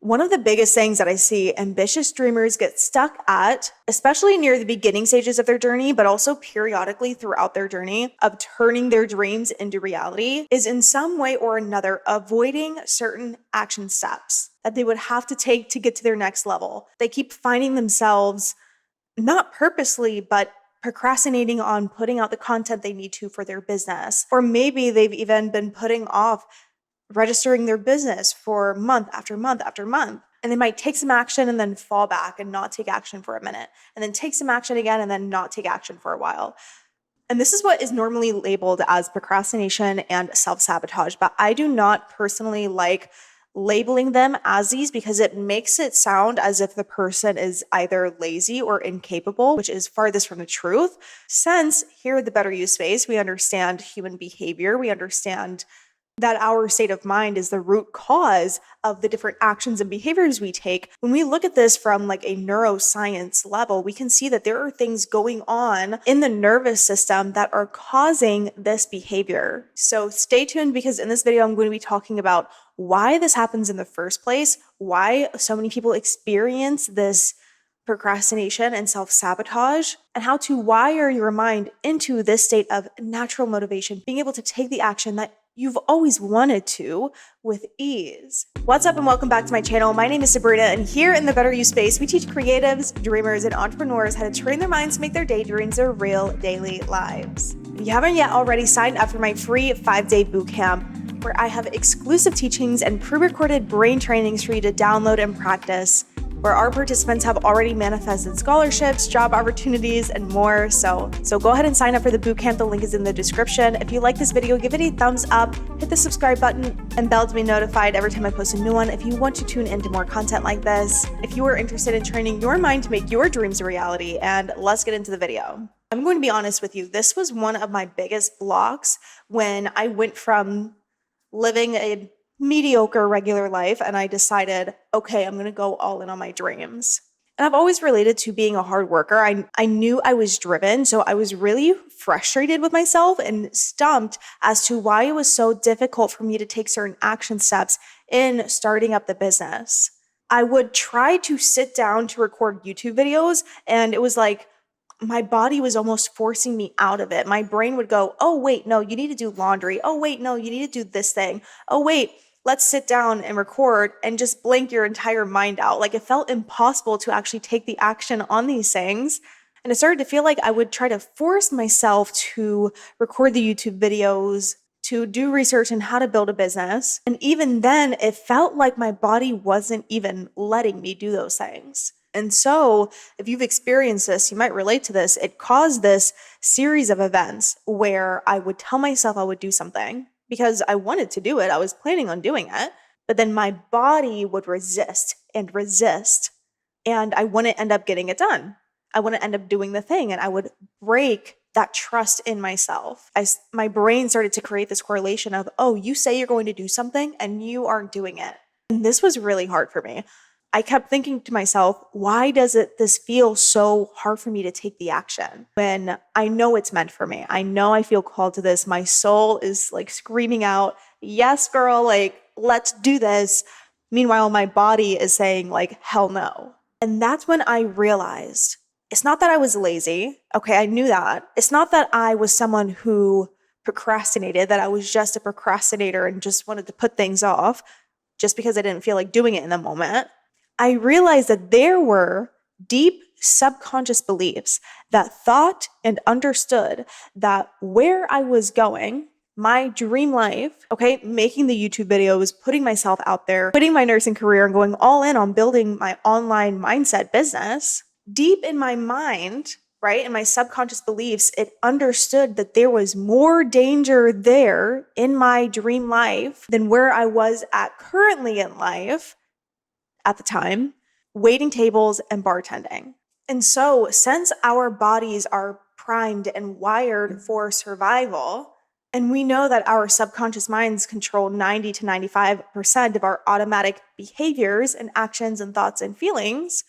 One of the biggest things that I see ambitious dreamers get stuck at, especially near the beginning stages of their journey, but also periodically throughout their journey of turning their dreams into reality, is in some way or another avoiding certain action steps that they would have to take to get to their next level. They keep finding themselves not purposely, but procrastinating on putting out the content they need to for their business. Or maybe they've even been putting off registering their business for month after month after month. And they might take some action and then fall back and not take action for a minute, and then take some action again and then not take action for a while. And this is what is normally labeled as procrastination and self-sabotage. But I do not personally like labeling them as these because it makes it sound as if the person is either lazy or incapable, which is farthest from the truth. Since here at the Better You Space, we understand human behavior, we understand that our state of mind is the root cause of the different actions and behaviors we take. When we look at this from like a neuroscience level, we can see that there are things going on in the nervous system that are causing this behavior. So stay tuned, because in this video, I'm going to be talking about why this happens in the first place, why so many people experience this procrastination and self-sabotage, and how to wire your mind into this state of natural motivation, being able to take the action that you've always wanted to with ease. What's up and welcome back to my channel. My name is Sabrina, and here in the Better You Space, we teach creatives, dreamers, and entrepreneurs how to train their minds to make their daydreams their real daily lives. If you haven't yet already signed up for my free 5-day bootcamp, where I have exclusive teachings and pre-recorded brain trainings for you to download and practice, where our participants have already manifested scholarships, job opportunities, and more. So go ahead and sign up for the bootcamp. The link is in the description. If you like this video, give it a thumbs up, hit the subscribe button, and bell to be notified every time I post a new one if you want to tune into more content like this. If you are interested in training your mind to make your dreams a reality, and let's get into the video. I'm going to be honest with you. This was one of my biggest blocks when I went from living a mediocre regular life and I decided, okay, I'm going to go all in on my dreams. And I've always related to being a hard worker. I knew I was driven, so I was really frustrated with myself and stumped as to why it was so difficult for me to take certain action steps in starting up the business. I would try to sit down to record YouTube videos, and it was like my body was almost forcing me out of it. My brain would go, oh, wait, no, you need to do laundry. Oh, wait, no, you need to do this thing. Oh, wait, let's sit down and record, and just blank your entire mind out. Like, it felt impossible to actually take the action on these things. And it started to feel like I would try to force myself to record the YouTube videos, to do research on how to build a business. And even then, it felt like my body wasn't even letting me do those things. And so if you've experienced this, you might relate to this. It caused this series of events where I would tell myself I would do something because I wanted to do it. I was planning on doing it, but then my body would resist and resist, and I wouldn't end up getting it done. I wouldn't end up doing the thing, and I would break that trust in myself. My brain started to create this correlation of, oh, you say you're going to do something and you aren't doing it. And this was really hard for me. I kept thinking to myself, why does this feel so hard for me to take the action when I know it's meant for me? I know I feel called to this. My soul is like screaming out, yes, girl, like, let's do this. Meanwhile, my body is saying like, hell no. And that's when I realized it's not that I was lazy. Okay, I knew that. It's not that I was someone who procrastinated, that I was just a procrastinator and just wanted to put things off just because I didn't feel like doing it in the moment. I realized that there were deep subconscious beliefs that thought and understood that where I was going, my dream life, okay, making the YouTube videos, putting myself out there, quitting my nursing career and going all in on building my online mindset business, deep in my mind, right, in my subconscious beliefs, it understood that there was more danger there in my dream life than where I was at currently in life at the time, waiting tables and bartending. And so since our bodies are primed and wired for survival, and we know that our subconscious minds control 90 to 95% of our automatic behaviors and actions and thoughts and feelings,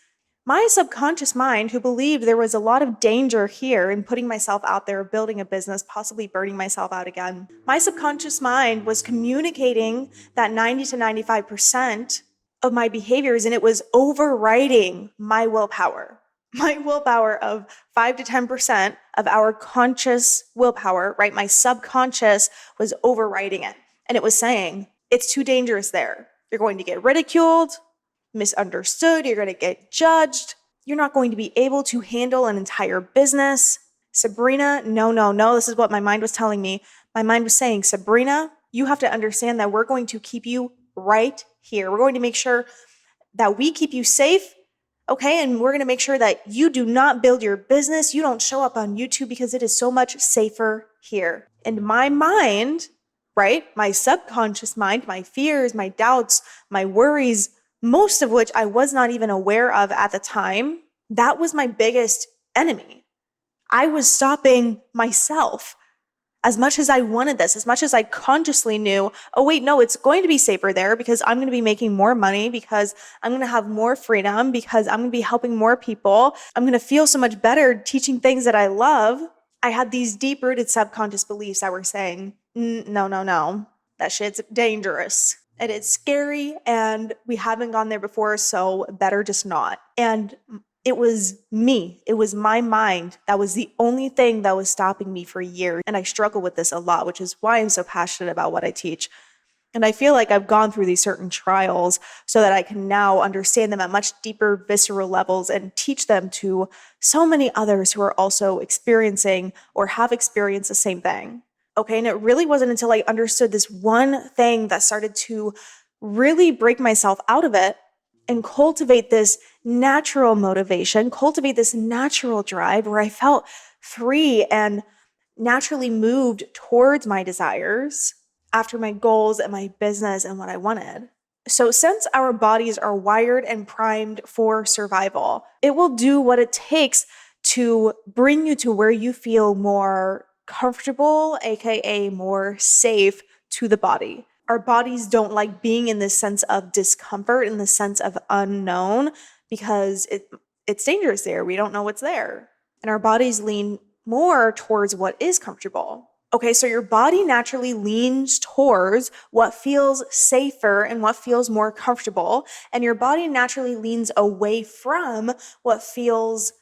my subconscious mind, who believed there was a lot of danger here in putting myself out there, building a business, possibly burning myself out again, my subconscious mind was communicating that 90 to 95% of my behaviors, and it was overriding my willpower. My willpower of 5 to 10% of our conscious willpower, right? My subconscious was overriding it. And it was saying, it's too dangerous there. You're going to get ridiculed, misunderstood, you're going to get judged. You're not going to be able to handle an entire business. Sabrina, no. This is what my mind was telling me. My mind was saying, Sabrina, you have to understand that we're going to keep you right here. We're going to make sure that we keep you safe, okay? And we're going to make sure that you do not build your business. You don't show up on YouTube because it is so much safer here. And my mind, right? My subconscious mind, my fears, my doubts, my worries, most of which I was not even aware of at the time, that was my biggest enemy. I was stopping myself. As much as I wanted this, as much as I consciously knew, oh wait, no, it's going to be safer there because I'm going to be making more money, because I'm going to have more freedom, because I'm going to be helping more people. I'm going to feel so much better teaching things that I love. I had these deep-rooted subconscious beliefs that were saying, no, that shit's dangerous. And it's scary and we haven't gone there before, so better just not. And it was me. It was my mind. That was the only thing that was stopping me for years. And I struggle with this a lot, which is why I'm so passionate about what I teach. And I feel like I've gone through these certain trials so that I can now understand them at much deeper, visceral levels and teach them to so many others who are also experiencing or have experienced the same thing. Okay, and it really wasn't until I understood this one thing that started to really break myself out of it and cultivate this natural motivation, cultivate this natural drive where I felt free and naturally moved towards my desires after my goals and my business and what I wanted. So since our bodies are wired and primed for survival, it will do what it takes to bring you to where you feel more comfortable, aka more safe to the body. Our bodies don't like being in this sense of discomfort, in the sense of unknown, because it's dangerous there. We don't know what's there. And our bodies lean more towards what is comfortable. Okay, so your body naturally leans towards what feels safer and what feels more comfortable, and your body naturally leans away from what feels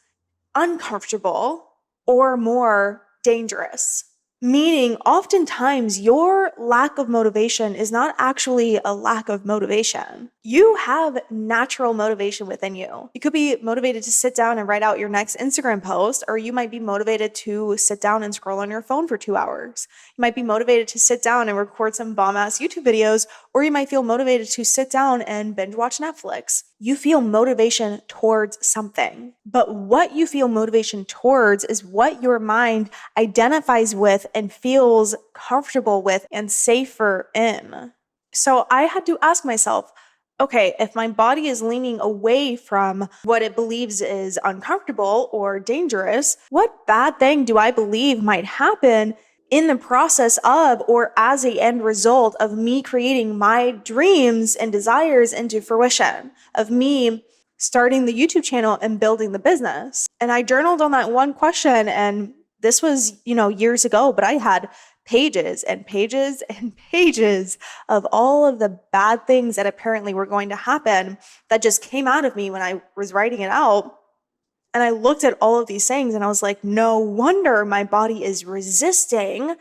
uncomfortable or more dangerous. Meaning, oftentimes, your lack of motivation is not actually a lack of motivation. You have natural motivation within you. You could be motivated to sit down and write out your next Instagram post, or you might be motivated to sit down and scroll on your phone for 2 hours. You might be motivated to sit down and record some bomb-ass YouTube videos, or you might feel motivated to sit down and binge watch Netflix. You feel motivation towards something. But what you feel motivation towards is what your mind identifies with and feels comfortable with and safer in. So I had to ask myself, okay, if my body is leaning away from what it believes is uncomfortable or dangerous, what bad thing do I believe might happen in the process of, or as a end result of me creating my dreams and desires into fruition, of me starting the YouTube channel and building the business? And I journaled on that one question, and this was, years ago, but I had pages and pages and pages of all of the bad things that apparently were going to happen that just came out of me when I was writing it out. And I looked at all of these things and I was like, no wonder my body is resisting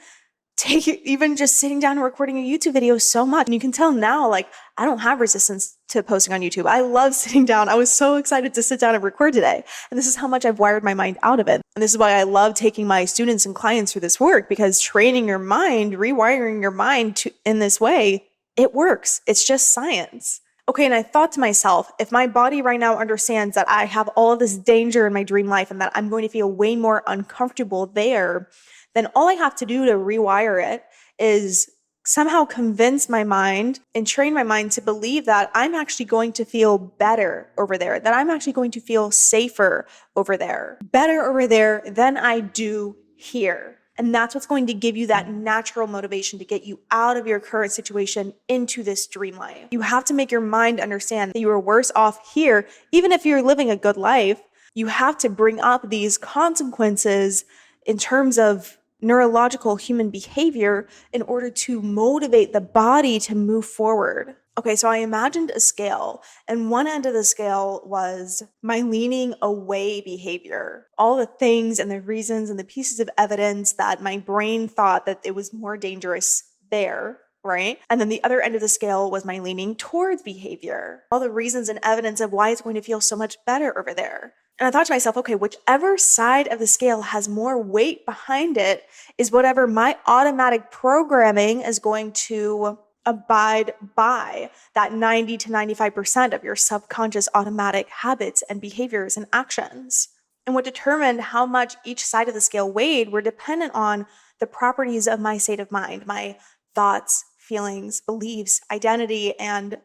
even just sitting down and recording a YouTube video so much. And you can tell now, I don't have resistance to posting on YouTube. I love sitting down. I was so excited to sit down and record today. And this is how much I've wired my mind out of it. And this is why I love taking my students and clients through this work, because training your mind, rewiring your mind in this way, it works. It's just science. Okay, and I thought to myself, if my body right now understands that I have all of this danger in my dream life and that I'm going to feel way more uncomfortable there, then all I have to do to rewire it is somehow convince my mind and train my mind to believe that I'm actually going to feel better over there, that I'm actually going to feel safer over there, better over there than I do here. And that's what's going to give you that natural motivation to get you out of your current situation into this dream life. You have to make your mind understand that you are worse off here, even if you're living a good life. You have to bring up these consequences in terms of neurological human behavior in order to motivate the body to move forward. Okay, so I imagined a scale, and one end of the scale was my leaning away behavior. All the things and the reasons and the pieces of evidence that my brain thought that it was more dangerous there, right? And then the other end of the scale was my leaning towards behavior. All the reasons and evidence of why it's going to feel so much better over there. And I thought to myself, okay, whichever side of the scale has more weight behind it is whatever my automatic programming is going to abide by, that 90 to 95% of your subconscious automatic habits and behaviors and actions. And what determined how much each side of the scale weighed were dependent on the properties of my state of mind, my thoughts, feelings, beliefs, identity, and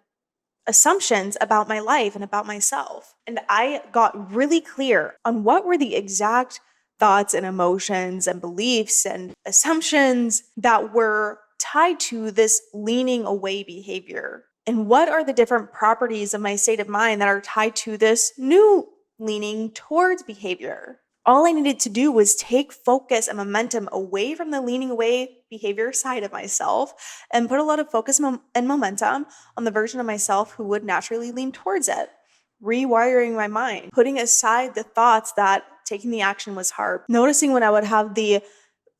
assumptions about my life and about myself. And I got really clear on what were the exact thoughts and emotions and beliefs and assumptions that were tied to this leaning away behavior. And what are the different properties of my state of mind that are tied to this new leaning towards behavior? All I needed to do was take focus and momentum away from the leaning away behavior side of myself and put a lot of focus and momentum on the version of myself who would naturally lean towards it. Rewiring my mind, putting aside the thoughts that taking the action was hard, noticing when I would have the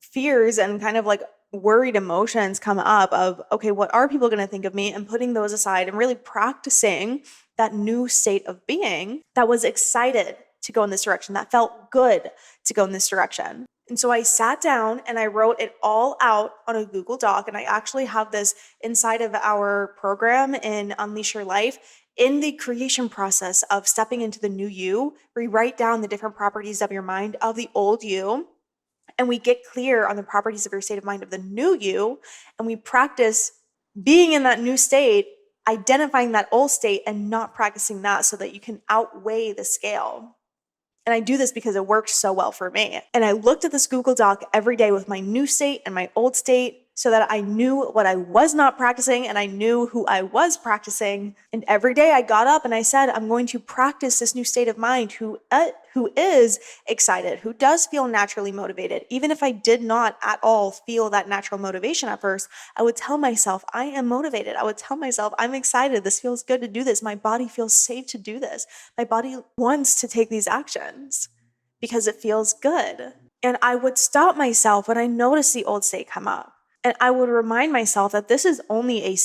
fears and kind of like worried emotions come up of, okay, what are people going to think of me? And putting those aside and really practicing that new state of being that was excited to go in this direction, that felt good to go in this direction. And so I sat down and I wrote it all out on a Google Doc. And I actually have this inside of our program in Unleash Your Life. In the creation process of stepping into the new you, we write down the different properties of your mind of the old you. And we get clear on the properties of your state of mind of the new you. And we practice being in that new state, identifying that old state and not practicing that so that you can outweigh the scale. And I do this because it worked so well for me. And I looked at this Google Doc every day with my new state and my old state so that I knew what I was not practicing and I knew who I was practicing. And every day I got up and I said, I'm going to practice this new state of mind who is excited, who does feel naturally motivated. Even if I did not at all feel that natural motivation at first, I would tell myself, I am motivated. I would tell myself, I'm excited. This feels good to do this. My body feels safe to do this. My body wants to take these actions because it feels good. And I would stop myself when I noticed the old state come up. And I would remind myself that this is only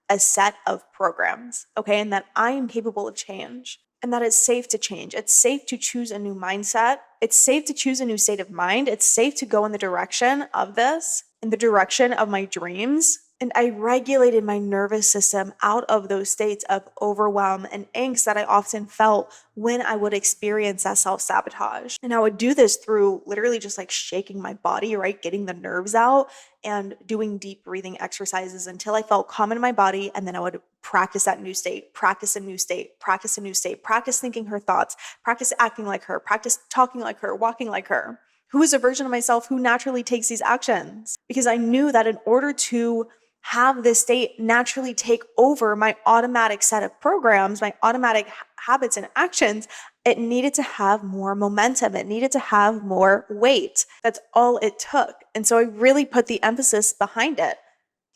a set of programs, okay? And that I am capable of change and that it's safe to change. It's safe to choose a new mindset. It's safe to choose a new state of mind. It's safe to go in the direction of this, in the direction of my dreams. And I regulated my nervous system out of those states of overwhelm and angst that I often felt when I would experience that self-sabotage. And I would do this through literally just like shaking my body, right? Getting the nerves out and doing deep breathing exercises until I felt calm in my body. And then I would practice that new state, practice a new state, practice a new state, practice thinking her thoughts, practice acting like her, practice talking like her, walking like her. Who is a version of myself who naturally takes these actions? Because I knew that in order to have this state naturally take over my automatic set of programs, my automatic habits and actions, it needed to have more momentum. It needed to have more weight. That's all it took. And so I really put the emphasis behind it.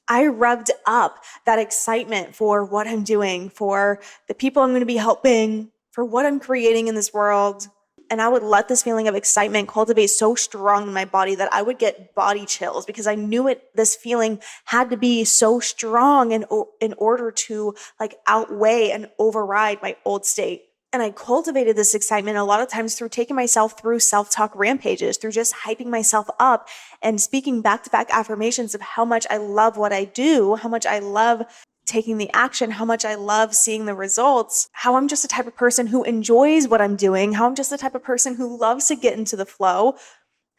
I revved up that excitement for what I'm doing, for the people I'm going to be helping, for what I'm creating in this world. And I would let this feeling of excitement cultivate so strong in my body that I would get body chills because I knew this feeling had to be so strong in order to like outweigh and override my old state. And I cultivated this excitement a lot of times through taking myself through self-talk rampages, through just hyping myself up and speaking back-to-back affirmations of how much I love what I do, how much I love taking the action, how much I love seeing the results, how I'm just the type of person who enjoys what I'm doing, how I'm just the type of person who loves to get into the flow,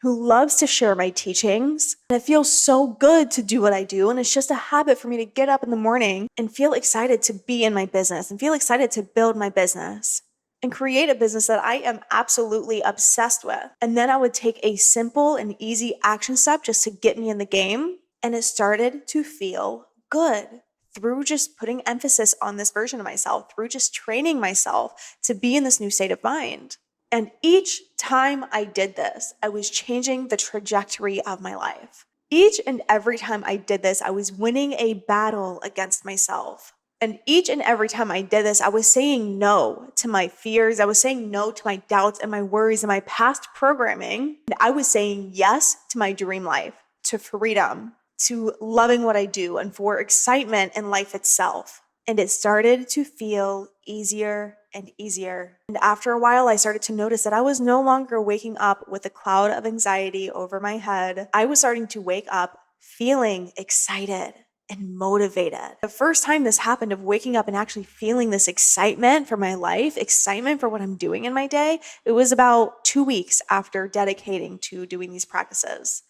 who loves to share my teachings. And it feels so good to do what I do. And it's just a habit for me to get up in the morning and feel excited to be in my business and feel excited to build my business and create a business that I am absolutely obsessed with. And then I would take a simple and easy action step just to get me in the game. And it started to feel good through just putting emphasis on this version of myself, through just training myself to be in this new state of mind. And each time I did this, I was changing the trajectory of my life. Each and every time I did this, I was winning a battle against myself. And each and every time I did this, I was saying no to my fears. I was saying no to my doubts and my worries and my past programming. And I was saying yes to my dream life, to freedom, to loving what I do, and for excitement in life itself. And it started to feel easier and easier. And after a while, I started to notice that I was no longer waking up with a cloud of anxiety over my head. I was starting to wake up feeling excited and motivated. The first time this happened, of waking up and actually feeling this excitement for my life, excitement for what I'm doing in my day, it was about 2 weeks after dedicating to doing these practices,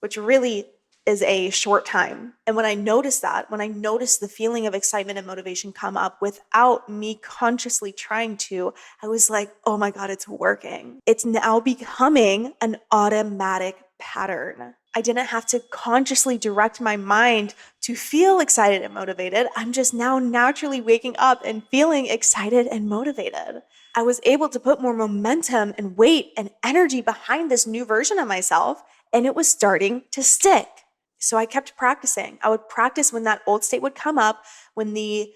which really is a short time. And when I noticed the feeling of excitement and motivation come up without me consciously trying to, I was like, oh my God, it's working. It's now becoming an automatic pattern. I didn't have to consciously direct my mind to feel excited and motivated. I'm just now naturally waking up and feeling excited and motivated. I was able to put more momentum and weight and energy behind this new version of myself, and it was starting to stick. So I kept practicing. I would practice when that old state would come up, when the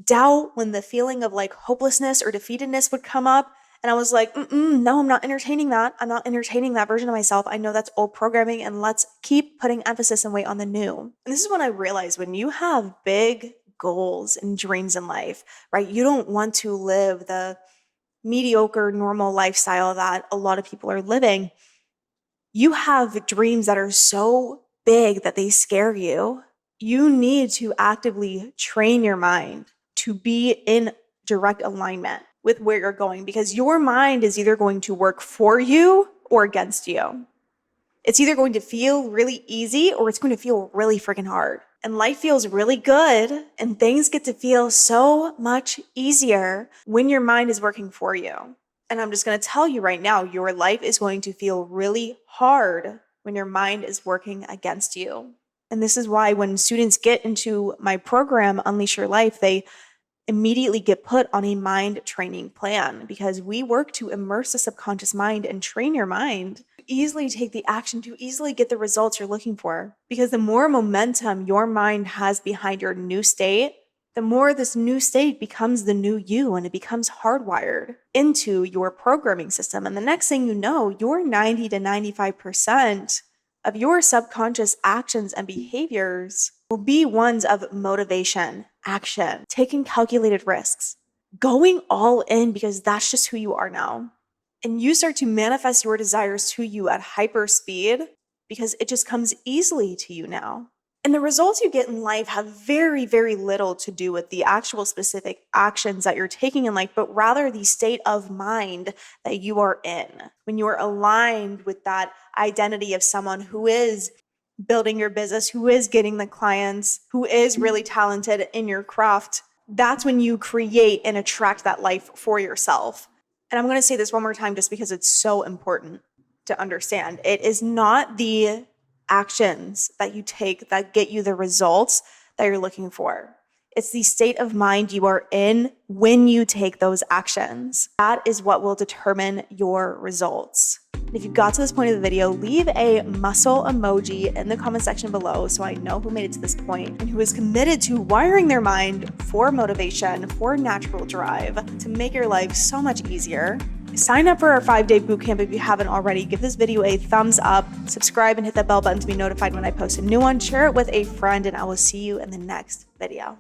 doubt, when the feeling of like hopelessness or defeatedness would come up. And I was like, no, I'm not entertaining that. I'm not entertaining that version of myself. I know that's old programming, and let's keep putting emphasis and weight on the new. And this is when I realized, when you have big goals and dreams in life, right? You don't want to live the mediocre, normal lifestyle that a lot of people are living. You have dreams that are so big that they scare you. You need to actively train your mind to be in direct alignment with where you're going, because your mind is either going to work for you or against you. It's either going to feel really easy or it's going to feel really freaking hard. And life feels really good, and things get to feel so much easier when your mind is working for you. And I'm just going to tell you right now, your life is going to feel really hard when your mind is working against you. And this is why when students get into my program, Unleash Your Life, they immediately get put on a mind training plan, because we work to immerse the subconscious mind and train your mind to easily take the action, to easily get the results you're looking for. Because the more momentum your mind has behind your new state, the more this new state becomes the new you, and it becomes hardwired into your programming system. And the next thing you know, your 90 to 95% of your subconscious actions and behaviors will be ones of motivation, action, taking calculated risks, going all in, because that's just who you are now. And you start to manifest your desires to you at hyper speed because it just comes easily to you now. And the results you get in life have very, very little to do with the actual specific actions that you're taking in life, but rather the state of mind that you are in. When you are aligned with that identity of someone who is building your business, who is getting the clients, who is really talented in your craft, that's when you create and attract that life for yourself. And I'm going to say this one more time just because it's so important to understand. It is not the actions that you take that get you the results that you're looking for. It's the state of mind you are in when you take those actions. That is what will determine your results. And if you got to this point of the video, leave a muscle emoji in the comment section below so I know who made it to this point and who is committed to wiring their mind for motivation, for natural drive, to make your life so much easier. Sign up for our 5-day bootcamp if you haven't already. Give this video a thumbs up, subscribe, and hit that bell button to be notified when I post a new one. Share it with a friend, and I will see you in the next video.